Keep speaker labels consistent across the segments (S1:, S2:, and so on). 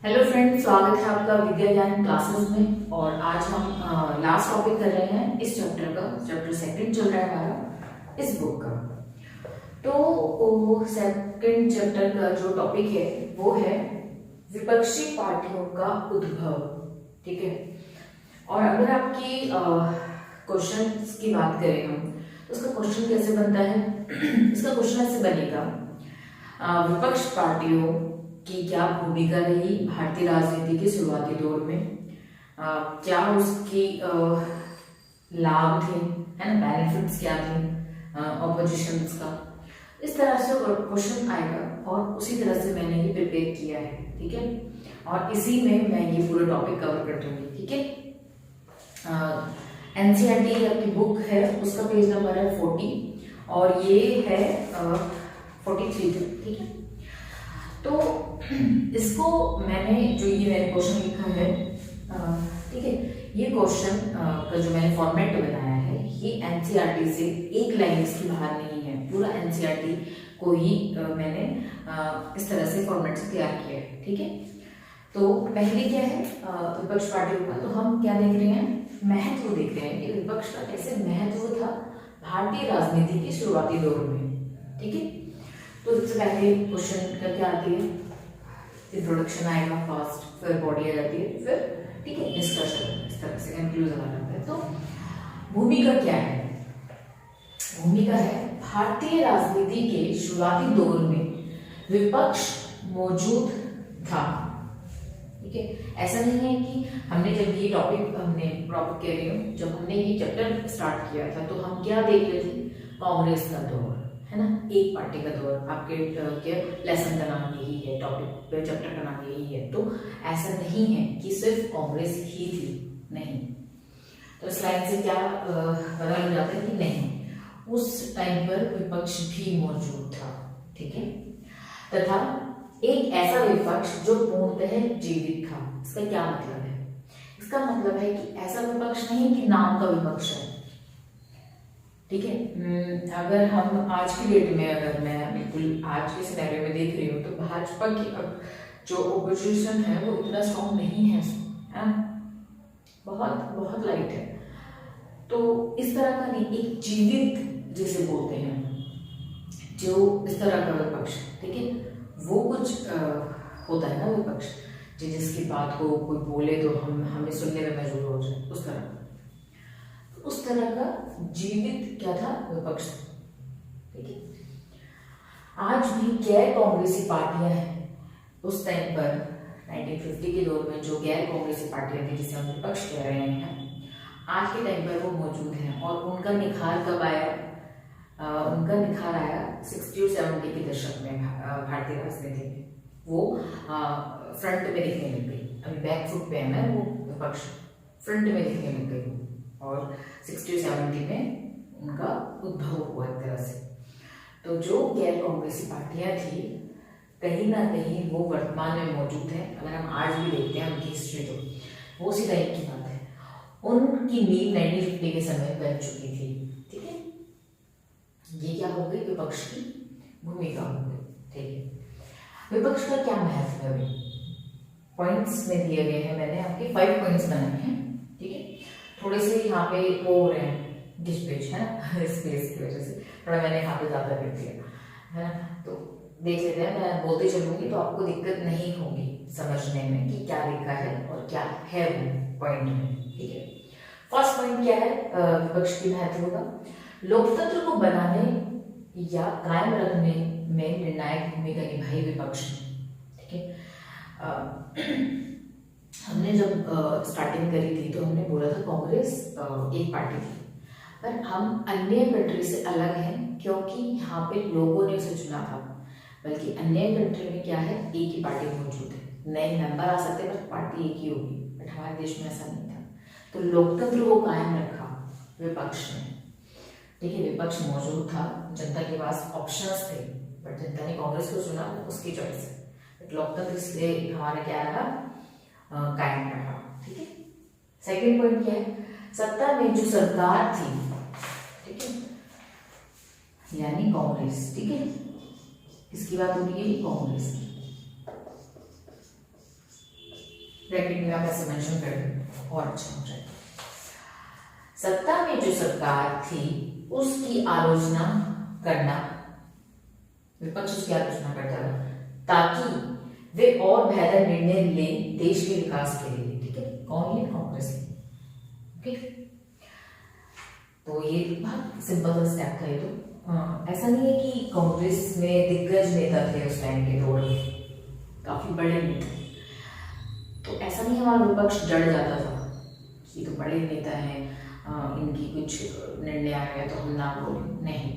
S1: Hello friends, स्वागत है आपका विद्या ज्ञान क्लासेस में। और आज हम लास्ट टॉपिक कर रहे हैं इस चैप्टर का। चैप्टर सेकंड चल रहा है हमारा इस बुक का। तो सेकंड चैप्टर का जो टॉपिक है वो है विपक्षी पार्टियों का उद्भव। ठीक है। और अगर आपकी क्वेश्चन की बात करें हम, तो उसका क्वेश्चन कैसे बनता है? इसका क्वेश्चन ऐसे बनेगा, विपक्ष पार्टियों की क्या भूमिका रही भारतीय राजनीति के शुरुआती दौर में? क्या उसकी लाभ थे, है ना, बेनिफिट्स क्या थे ऑपोजिशंस का? इस तरह से क्वेश्चन आएगा और उसी तरह से मैंने ये प्रिपेयर किया है। ठीक है। और इसी में मैं ये पूरा टॉपिक कवर कर दूंगी। ठीक है। एनसीईआरटी आपकी बुक है, उसका पेज नंबर है 40 और ये है 43। ठीक है। तो इसको मैंने क्वेश्चन लिखा है, ठीक है, ये क्वेश्चन का जो मैंने फॉर्मेट बनाया है ये एनसीईआरटी से एक लाइन इसकी बाहर नहीं है। पूरा एनसीईआरटी को ही मैंने इस तरह से फॉर्मेट से तैयार किया है। ठीक है। तो पहले क्या है विपक्ष पार्टियों का, तो हम क्या देख रहे हैं, महत्व देख रहे हैं कि विपक्ष का कैसे महत्व था भारतीय राजनीति के शुरुआती दौर में। ठीक है। तो सबसे पहले क्वेश्चन का क्या आती है, इंट्रोडक्शन आएगा फर्स्ट, फिर बॉडी आ जाती है, फिर ठीक है डिस्कशन, इस तरह से कंक्लूजन आ जाता है। तो भूमिका क्या है? भूमिका है भारतीय राजनीति के शुरुआती दौर में विपक्ष मौजूद था। ठीक है। ऐसा नहीं है कि हमने जब ये टॉपिक कह रही हूँ, जब हमने ये चैप्टर स्टार्ट किया था तो हम क्या देख रहे थे, कांग्रेस का दौर, है ना, एक पार्टी का दौर। आपके लेसन का नाम यही है, टॉपिक चैप्टर का नाम यही है। तो ऐसा नहीं है कि सिर्फ कांग्रेस ही थी, नहीं। तो इस लाइन से क्या पता लग जाता है कि नहीं, उस टाइम पर विपक्ष भी मौजूद था। ठीक है। तथा एक ऐसा विपक्ष जो पूर्णतः जीवित था। इसका क्या मतलब है? इसका मतलब है कि ऐसा विपक्ष नहीं कि नाम का विपक्ष है। ठीक है। अगर हम आज की डेट में, अगर मैं बिल्कुल आज के सिनेरियो में देख रही हूँ, तो भाजपा की अब जो ओपोजिशन है वो इतना स्ट्रॉन्ग नहीं है, बहुत बहुत लाइट है। तो इस तरह का नहीं, एक जीवित जिसे बोलते हैं, जो इस तरह का विपक्ष, ठीक है, वो कुछ होता है ना विपक्ष, जिसकी बात को कोई बोले तो हमें सुनने में मजबूर हो जाए, उस तरह का जीवित क्या था, विपक्ष। ठीक है। आज भी गैर कांग्रेसी पार्टियां हैं। उस टाइम पर 1950 के दौर में जो गैर कांग्रेसी पार्टियां थी, जिसे हम विपक्ष कह रहे हैं, आज के टाइम पर वो मौजूद हैं। और उनका निखार कब आया? उनका निखार आया 60 और 70 के दशक में भारतीय राजनीति में। वो फ्रंट में दिखने लग गई। अभी बैक फुट पे है ना वो विपक्ष, फ्रंट में दिखने लग गई। और 60-70 में उनका उद्भव हुआ एक तरह से। तो जो गैर कांग्रेसी पार्टियां थी, कहीं ना कहीं वो वर्तमान में मौजूद है। अगर हम आज भी देखते हैं उनकी हिस्ट्री, तो वो उसी टाइप की बात है। उनकी नींव 1950 के समय बन चुकी थी। ठीक है। ये क्या हो गई, विपक्ष की भूमिका हो गई। ठीक है। विपक्ष का क्या महत्व है? अभी पॉइंट्स में दिए गए हैं, मैंने आपके 5 पॉइंट्स बनाए हैं। ठीक है। थोड़े से यहाँ पे वो हो रहे हैं डिस्पेच, है ना, स्पेस की वजह से थोड़ा मैंने यहाँ पे ज्यादा कर दिया, है ना। तो देख लेते हैं, मैं बोलते चलूंगी तो आपको दिक्कत नहीं होगी समझने में कि क्या लिखा है और क्या है वो पॉइंट में। ठीक है। फर्स्ट पॉइंट क्या है विपक्ष की महत्व का? लोकतंत्र को बनाने या कायम रखने में निर्णायक भूमिका निभाई विपक्ष ने। ठीक है। हमने जब स्टार्टिंग करी थी तो हमने बोला था कांग्रेस एक पार्टी थी, पर हम अन्य कंट्री से अलग हैं क्योंकि यहाँ पे लोगों ने उसे चुना था। बल्कि अन्य कंट्री में क्या है, एक ही पार्टी मौजूद है, नए मेंबर आ सकते हैं, पर पार्टी एक ही होगी। बट हमारे देश में ऐसा नहीं था। तो लोकतंत्र को कायम रखा विपक्ष ने। ठीक है। विपक्ष मौजूद था, जनता के पास ऑप्शंस थे, बट जनता ने कांग्रेस को चुना, उसकी चॉइस है। बट लोकतंत्र इसलिए हमारा क्या रहा, कायम रहा। ठीक है। सेकंड पॉइंट क्या है? सत्ता में जो सरकार थी, ठीक है, यानी कांग्रेस। ठीक है। इसकी बात हो रही है कांग्रेस की। ब्रैकेट में आप ऐसे मेंशन कर दें और अच्छा हो जाएगा। सत्ता में जो सरकार थी उसकी आलोचना करना, विपक्ष उसकी आलोचना करता था ताकि वे और बेहतर निर्णय ले देश के विकास के लिए। ठीक है, कौन है? कांग्रेस। ओके, तो ये बहुत सिंपल सा स्टेप था ये। तो ऐसा नहीं है कि कांग्रेस में दिग्गज नेता थे उस टाइम के दौर में, काफी बड़े नेता, तो ऐसा नहीं हमारा विपक्ष डर जाता था कि तो बड़े नेता हैं, इनकी कुछ निर्णय आ गया तो हम ना बोले, नहीं,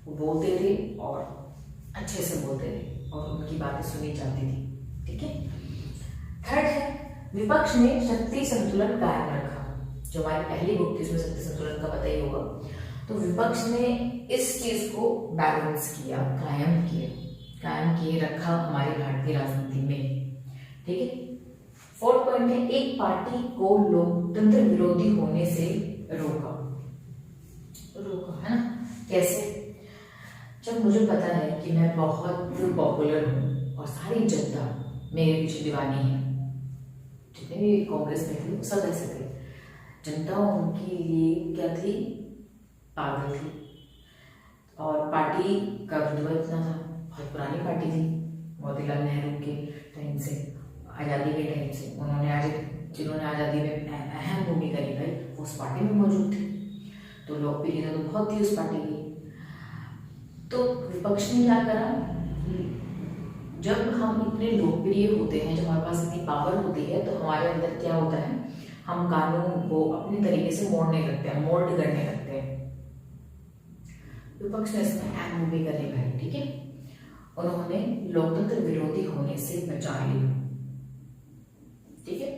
S1: वो बोलते थे और अच्छे से बोलते थे और उनकी बातें सुनी जाती थी। ठीक है, थर्ड है विपक्ष ने शक्ति संतुलन कायम रखा। जो हमारी पहली बुक थी उसमें शक्ति संतुलन का पता ही होगा, तो विपक्ष ने इस चीज को बैलेंस किया, कायम किए रखा हमारी भारतीय राजनीति में। ठीक है, फोर्थ पॉइंट है एक पार्टी को लोकतंत्र विरोधी होने से रोका, है ना? कैसे? जब मुझे पता है कि मैं बहुत पॉपुलर हूँ और सारी जनता मेरे पीछे दीवानी है, जितने भी कांग्रेस में थे सब ऐसे थे, जनता उनके लिए क्या थी? पागल थी। और पार्टी का रुतबा इतना था, बहुत पुरानी पार्टी थी, मोतीलाल नेहरू के टाइम से, आज़ादी के टाइम से, जिन्होंने आज़ादी में अहम भूमिका निभाई वो उस पार्टी में मौजूद थे, तो लोकप्रियता तो बहुत थी उस पार्टी की। तो विपक्ष ने क्या करा? जब हम इतने लोकप्रिय होते हैं, जब हमारे पास इतनी पावर होती है, तो हमारे अंदर क्या होता है? हम कानून को अपने तरीके से मोल्ड करने लगते हैं। विपक्ष ने इसमें अहम भूमिका निभाई। ठीक है, उन्होंने लोकतंत्र विरोधी होने से बचा लिया। ठीक है,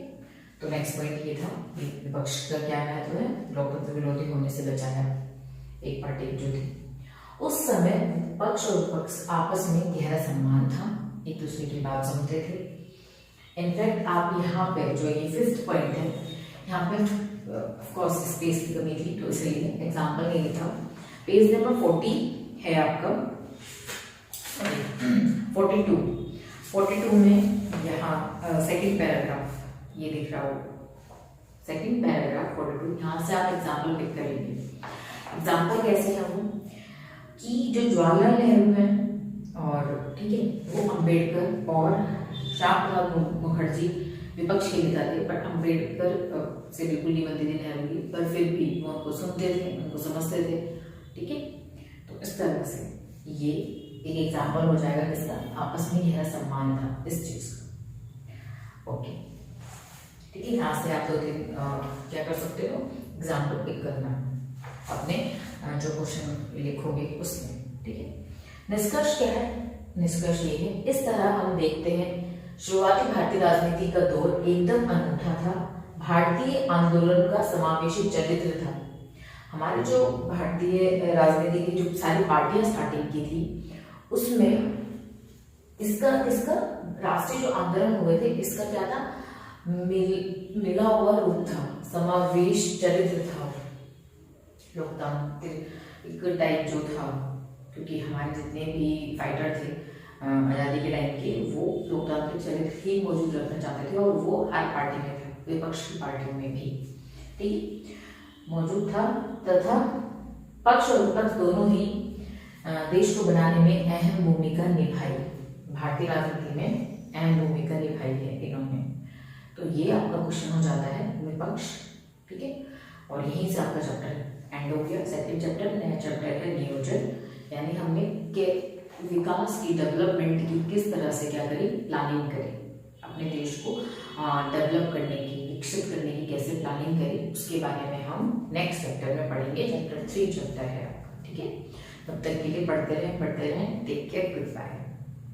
S1: तो नेक्स्ट पॉइंट ये था, विपक्ष का क्या महत्व है? लोकतंत्र विरोधी होने से बचाया एक पार्टी जो थी। उस समय पक्ष और विपक्ष आपस में गहरा सम्मान था, एक दूसरे की बात सुनते थे। इनफैक्ट आप यहाँ पे जो ये फिफ्थ पॉइंट है, यहाँ पे ऑफ कोर्स स्पेस की कमी थी तो इसलिए एग्जांपल नहीं लिखा। पेज नंबर 40 है आपका, 42 में यहाँ सेकंड पैराग्राफ ये दिख रहा हो, सेकंड पैराग्राफ 42, यहाँ से आप एग्जांपल पिक करेंगे। एग्जांपल कैसे है वो कि जो जवाहरलाल नेहरू हैं और ठीक है वो अम्बेडकर और श्याम प्रसाद मुखर्जी विपक्ष के नेता थे, बट अम्बेडकर से बिल्कुल नहीं बनती थी नेहरू की, पर फिर भी वो उनको सुनते थे, उनको समझते थे। ठीक है, तो इस तरह से ये एक एग्जाम्पल हो जाएगा किसका? आपस में गहरा सम्मान था इस चीज का। ओके, ठीक है, यहाँ से आप 2-3 क्या कर सकते हो? एग्जाम्पल पिक करना अपने जो क्वेश्चन लिखोगे उसमें। ठीक है, निष्कर्ष क्या है? निष्कर्ष ये है, इस तरह हम देखते हैं शुरुआती भारतीय राजनीति का दौर एकदम अनूठा था, भारतीय आंदोलन का समावेशी चरित्र था। हमारी जो भारतीय राजनीति की जो सारी पार्टियां स्टार्टिंग की थी उसमें इसका राष्ट्रीय जो आंदोलन हुए थे इसका क्या था? मिला हुआ रूप था, समावेश चरित्र था, लोकतांत्रिक टाइप जो था, क्योंकि हमारे जितने भी फाइटर थे आज़ादी के टाइम के वो लोकतांत्रिक चरित्र ही मौजूद रखना चाहते थे और वो हर पार्टी में थे, विपक्ष की पार्टियों में भी ठीक मौजूद था, तथा पक्ष और विपक्ष दोनों ही देश को बनाने में अहम भूमिका निभाई, भारतीय राजनीति में अहम भूमिका निभाई है इन्होंने। तो ये आपका क्वेश्चन हो जाता है विपक्ष। ठीक है, और यहीं से आपका चैप्टर एंड हो गया। सेकंड चैप्टर नया चैप्टर है नियोजन, यानी हमने के विकास की डेवलपमेंट की किस तरह से क्या करी? प्लानिंग करी, अपने देश को डेवलप करने की, विकसित करने की कैसे प्लानिंग करी, उसके बारे में हम नेक्स्ट चैप्टर में पढ़ेंगे। चैप्टर 3 चैप्टर है आपका। ठीक है, तब तक के लिए पढ़ते रहें। Take care, good bye.